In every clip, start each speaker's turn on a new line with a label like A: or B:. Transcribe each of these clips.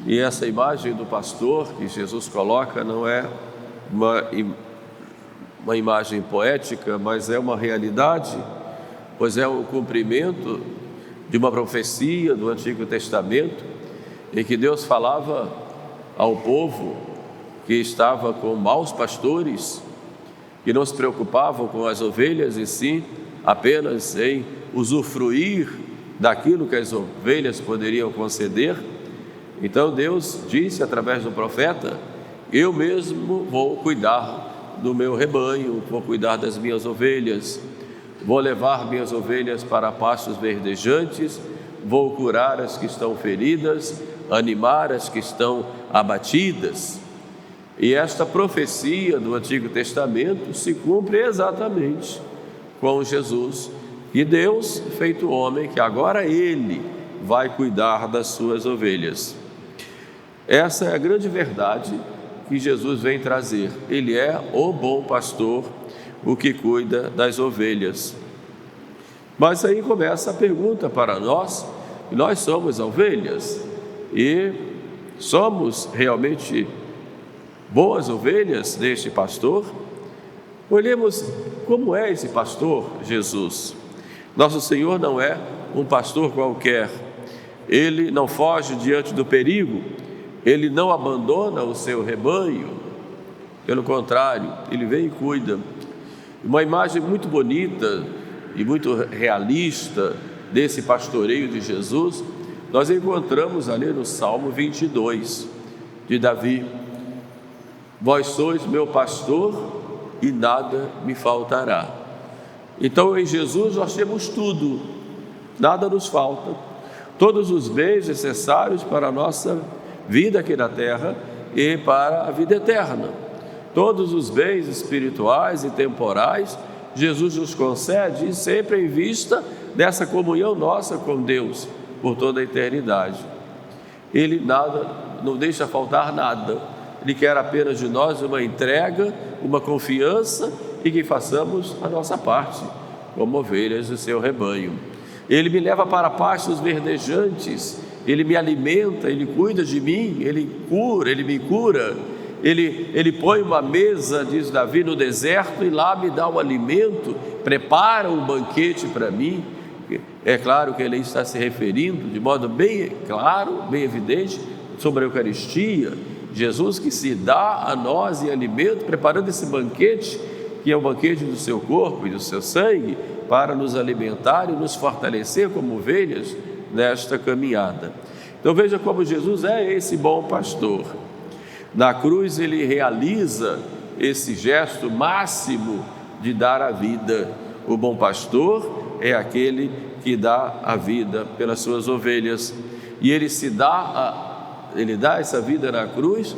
A: E essa imagem do pastor que Jesus coloca não é uma imagem poética, mas é uma realidade, pois é o cumprimento de uma profecia do Antigo Testamento, em que Deus falava ao povo que estava com maus pastores, que não se preocupavam com as ovelhas, e sim apenas em usufruir daquilo que as ovelhas poderiam conceder. Então Deus disse através do profeta: eu mesmo vou cuidar do meu rebanho, vou cuidar das minhas ovelhas, vou levar minhas ovelhas para pastos verdejantes, vou curar as que estão feridas, animar as que estão abatidas. E esta profecia do Antigo Testamento se cumpre exatamente com Jesus, e Deus feito homem, que agora Ele vai cuidar das suas ovelhas. Essa é a grande verdade que Jesus vem trazer. Ele é o bom pastor, o que cuida das ovelhas. Mas aí começa a pergunta para nós: nós somos ovelhas e somos realmente boas ovelhas deste pastor? Olhemos como é esse pastor Jesus. Nosso Senhor não é um pastor qualquer. Ele não foge diante do perigo, ele não abandona o seu rebanho, pelo contrário, ele vem e cuida. Uma imagem muito bonita e muito realista desse pastoreio de Jesus, nós encontramos ali no Salmo 22 de Davi: vós sois meu pastor e nada me faltará. Então em Jesus nós temos tudo, nada nos falta, todos os bens necessários para a nossa vida aqui na terra e para a vida eterna. Todos os bens espirituais e temporais Jesus nos concede, sempre em vista dessa comunhão nossa com Deus por toda a eternidade. Ele não deixa faltar nada. Ele quer apenas de nós uma entrega, uma confiança, e que façamos a nossa parte como ovelhas do seu rebanho. Ele me leva para pastos verdejantes, Ele me alimenta, Ele cuida de mim, Ele me cura. Ele põe uma mesa, diz Davi, no deserto, e lá me dá o alimento, prepara um banquete para mim. É claro que ele está se referindo de modo bem claro, bem evidente, sobre a Eucaristia. Jesus que se dá a nós em alimento, preparando esse banquete, que é o banquete do seu corpo e do seu sangue, para nos alimentar e nos fortalecer como ovelhas nesta caminhada. Então veja como Jesus é esse bom pastor. Na cruz ele realiza esse gesto máximo de dar a vida. O bom pastor é aquele que dá a vida pelas suas ovelhas, e ele dá essa vida na cruz,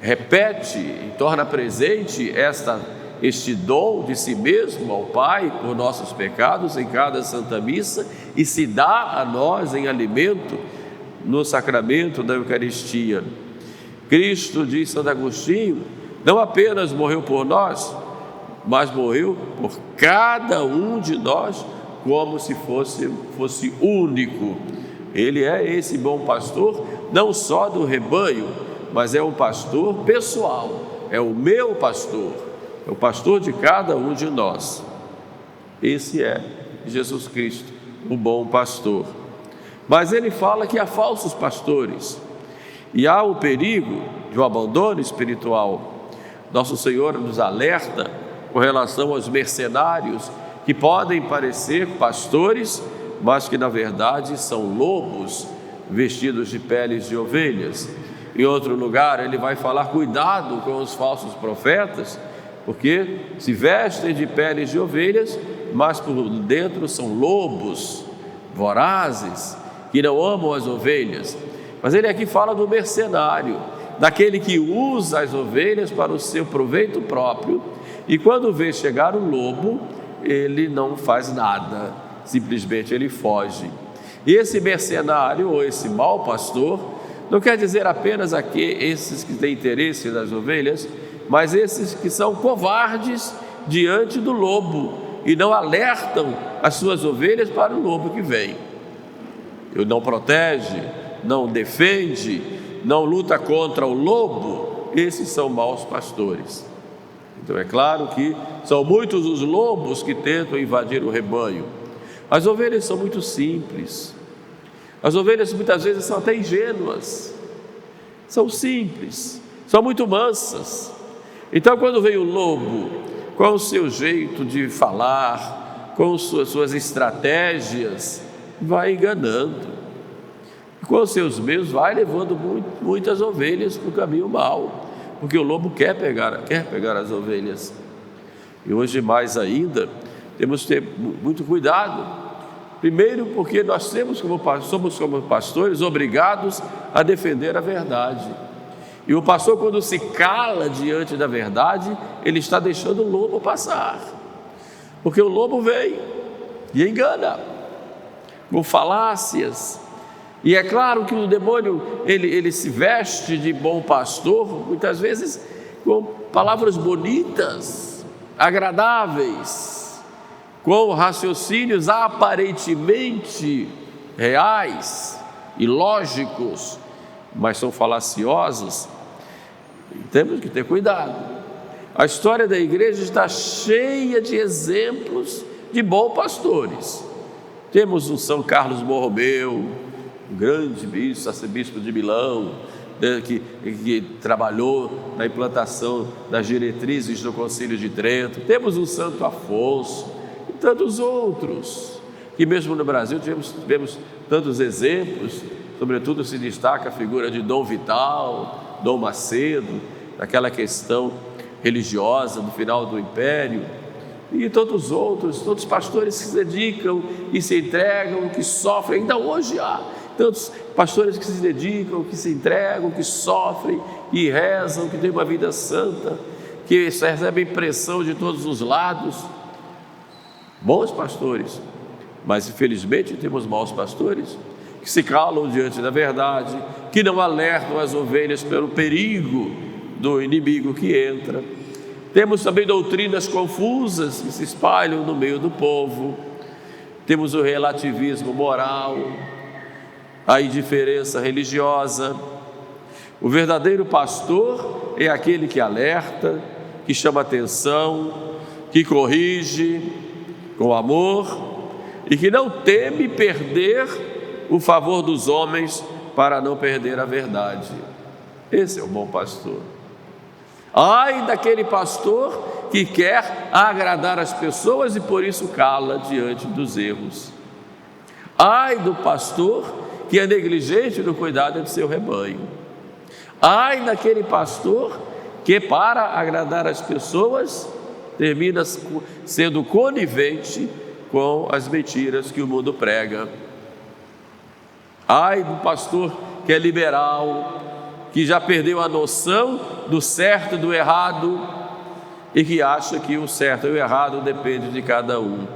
A: repete e torna presente este dom de si mesmo ao Pai por nossos pecados em cada Santa Missa, e se dá a nós em alimento no sacramento da Eucaristia. Cristo, diz Santo Agostinho, não apenas morreu por nós, mas morreu por cada um de nós como se fosse único. Ele é esse bom pastor, não só do rebanho, mas é um pastor pessoal, é o meu pastor, é o pastor de cada um de nós. Esse é Jesus Cristo, o bom pastor. Mas ele fala que há falsos pastores e há o perigo de um abandono espiritual. Nosso Senhor nos alerta com relação aos mercenários, que podem parecer pastores, mas que na verdade são lobos vestidos de peles de ovelhas. Em outro lugar ele vai falar: cuidado com os falsos profetas, porque se vestem de peles de ovelhas, mas por dentro são lobos vorazes, que não amam as ovelhas. Mas ele aqui fala do mercenário, daquele que usa as ovelhas para o seu proveito próprio, e quando vê chegar um lobo, ele não faz nada, simplesmente ele foge. E esse mercenário, ou esse mau pastor, não quer dizer apenas esses que têm interesse nas ovelhas, mas esses que são covardes diante do lobo e não alertam as suas ovelhas para o lobo que vem. Ele não protege, não defende, não luta contra o lobo, esses são maus pastores. Então é claro que são muitos os lobos que tentam invadir o rebanho. As ovelhas são muito simples. As ovelhas muitas vezes são até ingênuas. São simples, são muito mansas. Então quando vem o lobo, com o seu jeito de falar, com suas estratégias, vai enganando. Com os seus meios vai levando muitas ovelhas para o caminho mau, porque o lobo quer pegar as ovelhas. E hoje mais ainda, temos que ter muito cuidado. Primeiro porque nós somos como pastores obrigados a defender a verdade. E o pastor, quando se cala diante da verdade, ele está deixando o lobo passar. Porque o lobo vem e engana, com falácias. E é claro que o demônio, ele se veste de bom pastor, muitas vezes com palavras bonitas, agradáveis, com raciocínios aparentemente reais e lógicos, mas são falaciosos. Temos que ter cuidado. A história da igreja está cheia de exemplos de bons pastores. Temos o São Carlos Borromeu, um grande bispo, arcebispo de Milão, que trabalhou na implantação das diretrizes do Concílio de Trento. Temos o Santo Afonso e tantos outros, que mesmo no Brasil tivemos tantos exemplos. Sobretudo se destaca a figura de Dom Vital, Dom Macedo, daquela questão religiosa do final do Império, e tantos outros, todos os pastores que se dedicam e se entregam, que sofrem. Ainda hoje há tantos pastores que se dedicam, que se entregam, que sofrem, que rezam, que têm uma vida santa, que recebem pressão de todos os lados. Bons pastores, mas infelizmente temos maus pastores que se calam diante da verdade, que não alertam as ovelhas pelo perigo do inimigo que entra. Temos também doutrinas confusas que se espalham no meio do povo. Temos o relativismo moral, a indiferença religiosa. O verdadeiro pastor é aquele que alerta, que chama atenção, que corrige com amor e que não teme perder o favor dos homens para não perder a verdade. Esse é o bom pastor. Ai daquele pastor que quer agradar as pessoas e por isso cala diante dos erros. Ai do pastor que é negligente no cuidado de seu rebanho. Ai daquele pastor que, para agradar as pessoas, termina sendo conivente com as mentiras que o mundo prega. Ai do pastor que é liberal, que já perdeu a noção do certo e do errado e que acha que o certo e o errado depende de cada um.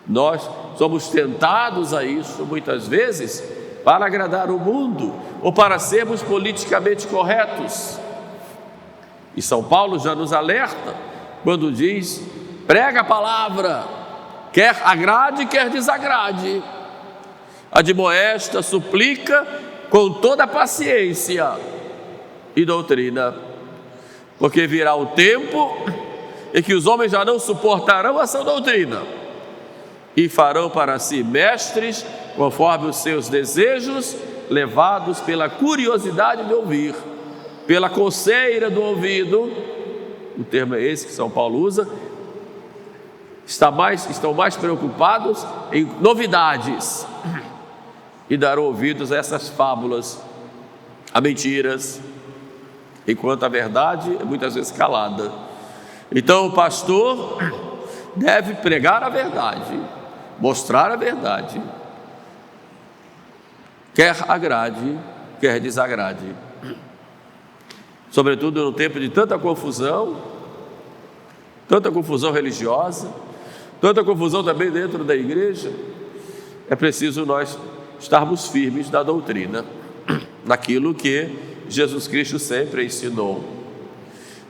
A: Nós somos tentados a isso muitas vezes para agradar o mundo ou para sermos politicamente corretos. E São Paulo já nos alerta quando diz: prega a palavra, quer agrade, quer desagrade. Admoesta, suplica com toda paciência e doutrina, porque virá o tempo em que os homens já não suportarão a sã doutrina e farão para si mestres conforme os seus desejos, levados pela curiosidade de ouvir, pela coceira do ouvido. O termo é esse que São Paulo usa. Estão mais preocupados em novidades e dar ouvidos a essas fábulas, a mentiras, enquanto a verdade é muitas vezes calada. Então o pastor deve pregar a verdade, mostrar a verdade, quer agrade, quer desagrade. Sobretudo no tempo de tanta confusão religiosa, tanta confusão também dentro da igreja, é preciso nós estarmos firmes na doutrina, naquilo que Jesus Cristo sempre ensinou,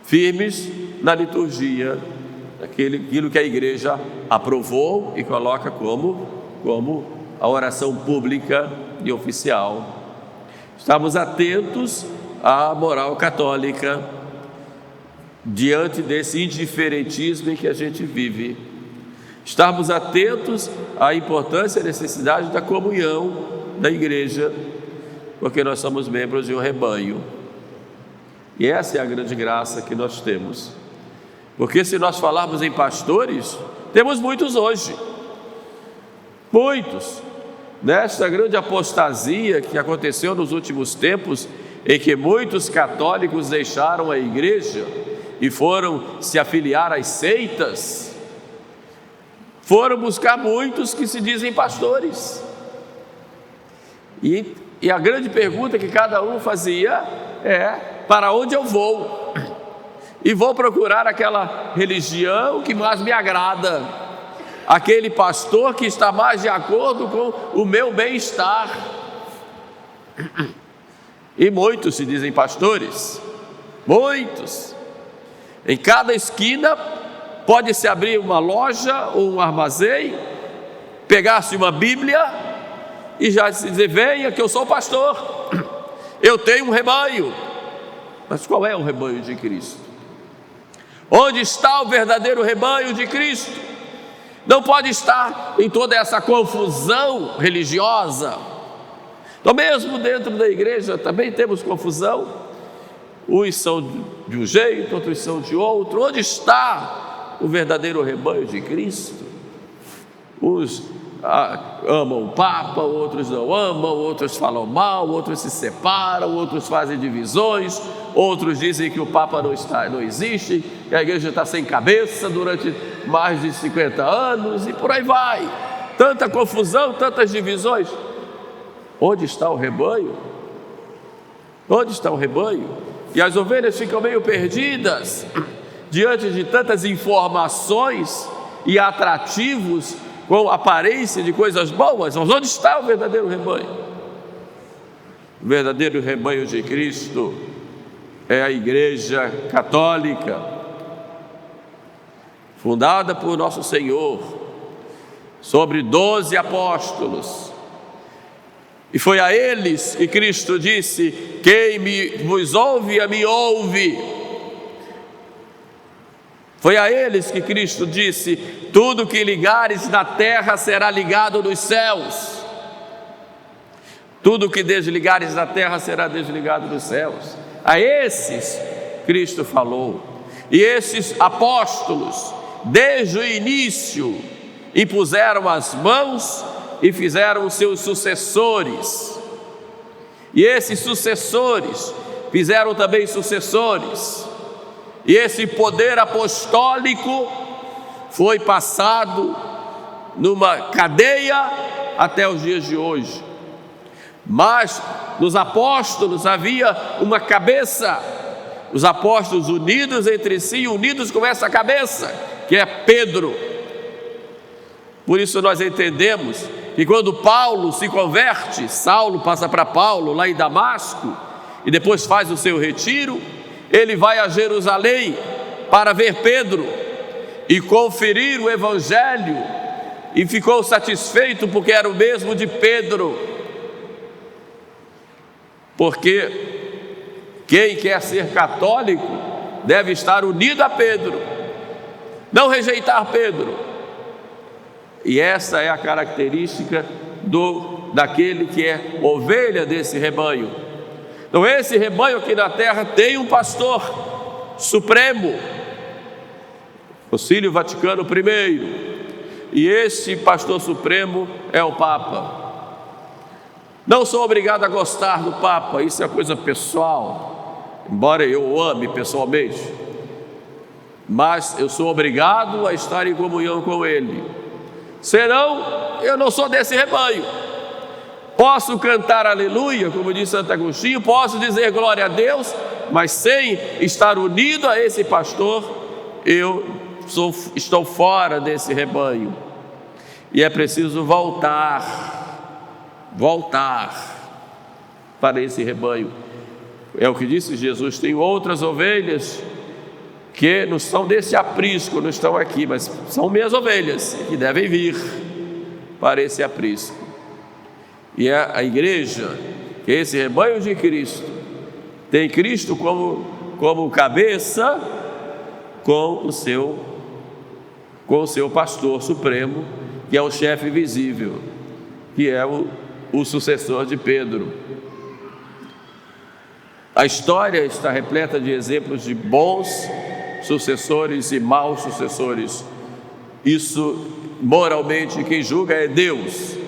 A: firmes na liturgia, naquilo que a igreja aprovou e coloca como a oração pública e oficial. Estarmos atentos à moral católica diante desse indiferentismo em que a gente vive. Estarmos atentos à importância e à necessidade da comunhão da igreja, porque nós somos membros de um rebanho. E essa é a grande graça que nós temos. Porque se nós falarmos em pastores, temos muitos hoje. Muitos. Nesta grande apostasia que aconteceu nos últimos tempos, em que muitos católicos deixaram a igreja e foram se afiliar às seitas, foram buscar muitos que se dizem pastores. E a grande pergunta que cada um fazia é: para onde eu vou? E vou procurar aquela religião que mais me agrada, aquele pastor que está mais de acordo com o meu bem-estar. E muitos se dizem pastores, muitos. Em cada esquina pode-se abrir uma loja ou um armazém, pegar-se uma Bíblia e já se dizer: venha que eu sou pastor, eu tenho um rebanho. Mas qual é o rebanho de Cristo? Onde está o verdadeiro rebanho de Cristo? Não pode estar em toda essa confusão religiosa. Então, mesmo dentro da igreja também temos confusão. Uns são de um jeito, outros são de outro. Onde está o verdadeiro rebanho de Cristo? Uns amam o Papa, outros não amam, outros falam mal, outros se separam, outros fazem divisões, outros dizem que o Papa não existe, que a igreja está sem cabeça durante mais de 50 anos e por aí vai. Tanta confusão, tantas divisões. Onde está o rebanho? Onde está o rebanho? E as ovelhas ficam meio perdidas diante de tantas informações e atrativos com aparência de coisas boas. Mas onde está o verdadeiro rebanho? O verdadeiro rebanho de Cristo é a Igreja Católica, fundada por nosso Senhor, sobre 12 apóstolos. E foi a eles que Cristo disse: quem vos ouve, a mim ouve. Foi a eles que Cristo disse: tudo que ligares na terra será ligado nos céus. Tudo que desligares na terra será desligado nos céus. A esses Cristo falou. E esses apóstolos, desde o início, impuseram as mãos e fizeram os seus sucessores. E esses sucessores fizeram também sucessores. E esse poder apostólico foi passado numa cadeia até os dias de hoje. Mas nos apóstolos havia uma cabeça, os apóstolos unidos entre si, unidos com essa cabeça, que é Pedro. Por isso nós entendemos que quando Paulo se converte, Saulo passa para Paulo lá em Damasco, e depois faz o seu retiro, ele vai a Jerusalém para ver Pedro e conferir o evangelho, e ficou satisfeito porque era o mesmo de Pedro. Porque quem quer ser católico deve estar unido a Pedro, não rejeitar Pedro. E essa é a característica daquele que é ovelha desse rebanho. Então esse rebanho aqui na terra tem um pastor supremo, Concílio Vaticano I, e esse pastor supremo é o Papa. Não sou obrigado a gostar do Papa, isso é coisa pessoal, embora eu o ame pessoalmente, mas eu sou obrigado a estar em comunhão com ele, senão eu não sou desse rebanho. Posso cantar aleluia, como disse Santo Agostinho, posso dizer glória a Deus, mas sem estar unido a esse pastor, estou fora desse rebanho. E é preciso voltar para esse rebanho. É o que disse Jesus: tem outras ovelhas que não são desse aprisco, não estão aqui, mas são minhas ovelhas, que devem vir para esse aprisco. E a igreja que esse rebanho de Cristo tem Cristo como cabeça, com o seu pastor supremo, que é o chefe visível, que é o sucessor de Pedro. A história está repleta de exemplos de bons sucessores e maus sucessores. Isso, moralmente, quem julga é Deus,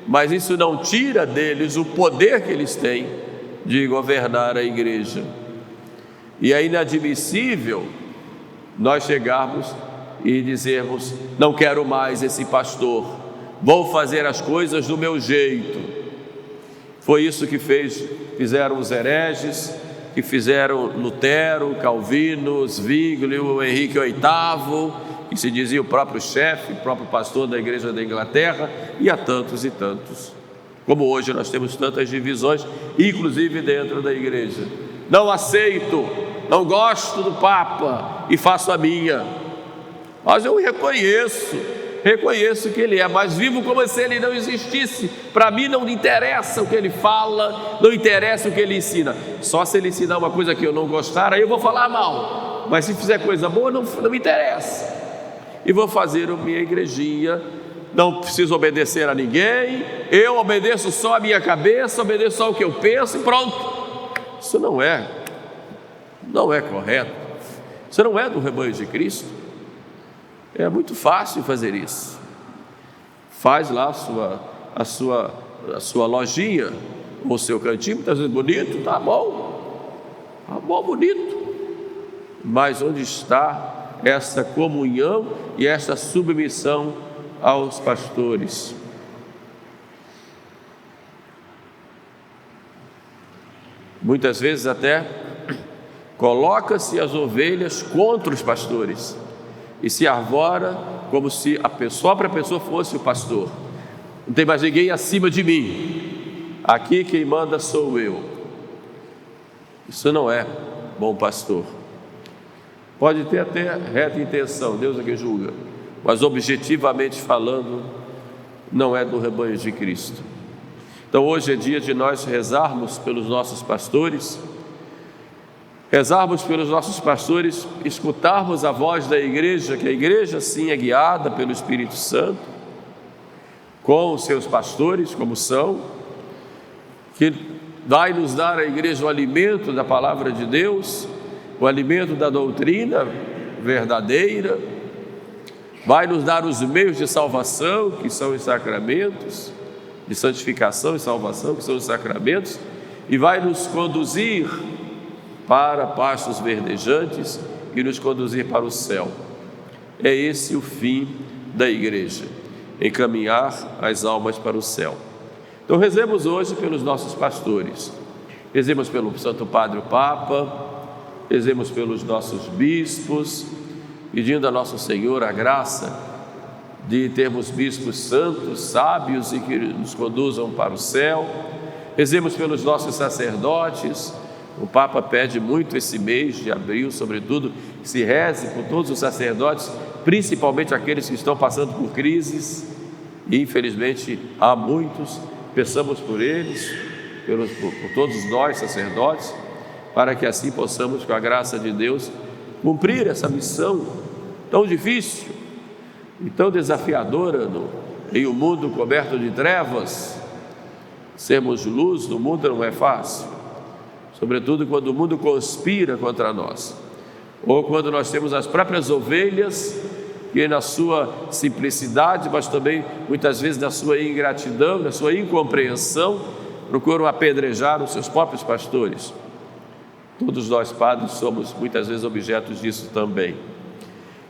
A: mas isso não tira deles o poder que eles têm de governar a igreja. E é inadmissível nós chegarmos e dizermos: não quero mais esse pastor, vou fazer as coisas do meu jeito. Foi isso que fizeram os hereges, que fizeram Lutero, Calvino, Zwinglio, Henrique VIII, que se dizia o próprio chefe, o próprio pastor da igreja da Inglaterra, e há tantos e tantos. Como hoje nós temos tantas divisões, inclusive dentro da igreja. Não aceito, não gosto do Papa e faço a minha. Mas eu reconheço que ele é, mas vivo como se ele não existisse. Para mim não interessa o que ele fala, não interessa o que ele ensina. Só se ele ensinar uma coisa que eu não gostar, aí eu vou falar mal. Mas se fizer coisa boa, não me interessa. E vou fazer a minha igrejinha, não preciso obedecer a ninguém, eu obedeço só a minha cabeça, obedeço só o que eu penso e pronto. Isso não é correto. Isso não é do rebanho de Cristo. É muito fácil fazer isso. Faz lá a sua lojinha, ou o seu cantinho, muitas vezes bonito, tá bom, bonito. Mas onde está essa comunhão e essa submissão aos pastores? Muitas vezes até coloca-se as ovelhas contra os pastores e se arvora como se a própria pessoa fosse o pastor. Não tem mais ninguém acima de mim, aqui quem manda sou eu. Isso não é bom pastor. Pode ter até reta intenção, Deus é quem julga, mas objetivamente falando, não é do rebanho de Cristo. Então hoje é dia de nós rezarmos pelos nossos pastores, escutarmos a voz da igreja, que a igreja sim é guiada pelo Espírito Santo, com os seus pastores, como são, que vai nos dar a igreja o alimento da palavra de Deus, o alimento da doutrina verdadeira, vai nos dar os meios de salvação, que são os sacramentos, de santificação e salvação, que são os sacramentos, e vai nos conduzir para pastos verdejantes e nos conduzir para o céu. É esse o fim da igreja, encaminhar as almas para o céu. Então rezemos hoje pelos nossos pastores, rezemos pelo Santo Padre o Papa, rezemos pelos nossos bispos, pedindo a Nosso Senhor a graça de termos bispos santos, sábios e que nos conduzam para o céu. Rezemos pelos nossos sacerdotes. O Papa pede muito esse mês de abril, sobretudo, que se reze por todos os sacerdotes, principalmente aqueles que estão passando por crises, e infelizmente há muitos. Peçamos por eles, por todos nós sacerdotes, para que assim possamos, com a graça de Deus, cumprir essa missão tão difícil e tão desafiadora em um mundo coberto de trevas. Sermos luz no mundo não é fácil, sobretudo quando o mundo conspira contra nós, ou quando nós temos as próprias ovelhas que na sua simplicidade, mas também muitas vezes na sua ingratidão, na sua incompreensão, procuram apedrejar os seus próprios pastores. Todos nós padres somos muitas vezes objetos disso também.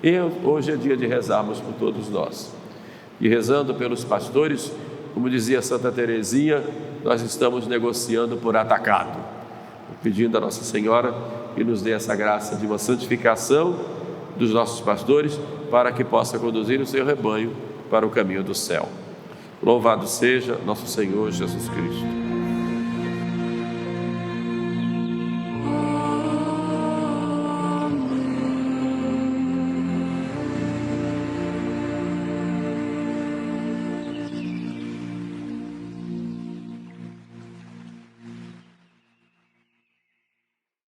A: E hoje é dia de rezarmos por todos nós. E rezando pelos pastores, como dizia Santa Teresinha, nós estamos negociando por atacado, pedindo a Nossa Senhora que nos dê essa graça de uma santificação dos nossos pastores, para que possa conduzir o seu rebanho para o caminho do céu. Louvado seja nosso Senhor Jesus Cristo.